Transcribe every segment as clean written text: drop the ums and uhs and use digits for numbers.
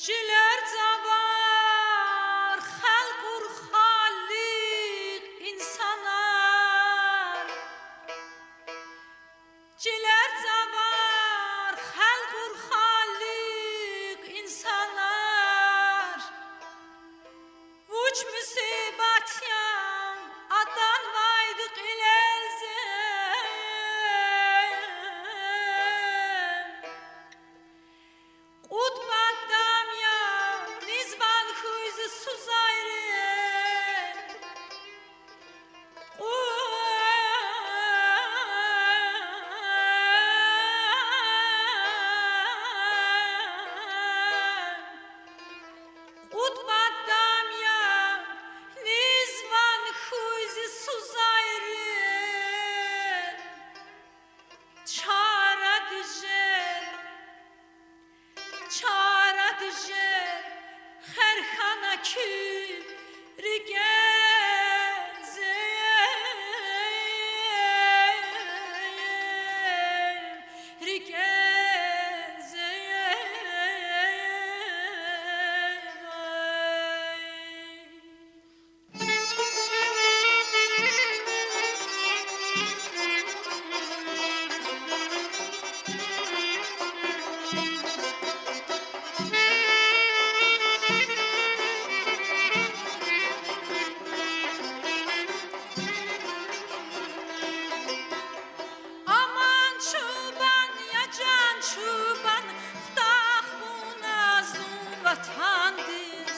Ciler zavar halkur halik insanlar. Ciler zavar halkur halik insanlar. Vuç musibat yan adan vaydık ilezem. Utmaddam ya nizban huyzu suzayre. Utmaddam ya nizban huyzu suzayre. Çara dijer çara dijer her xana ki rigeze rigeze Aman çoban ya can çoban Ftah bu nazlum vatandır.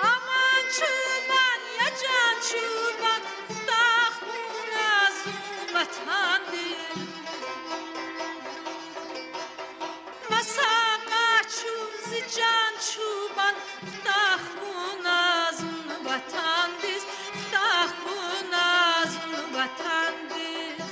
Aman çoban ya can çoban Ftah bu nazlum vatandır. Masaka çuzi can çoban Ftah bu nazlum vatandır. Ftah bu nazlum vatandır.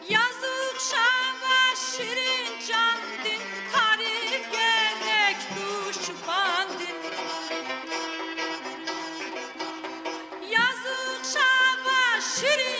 Yazık şava şirin candin tarif gerek duş bandin. Yazık şava şirin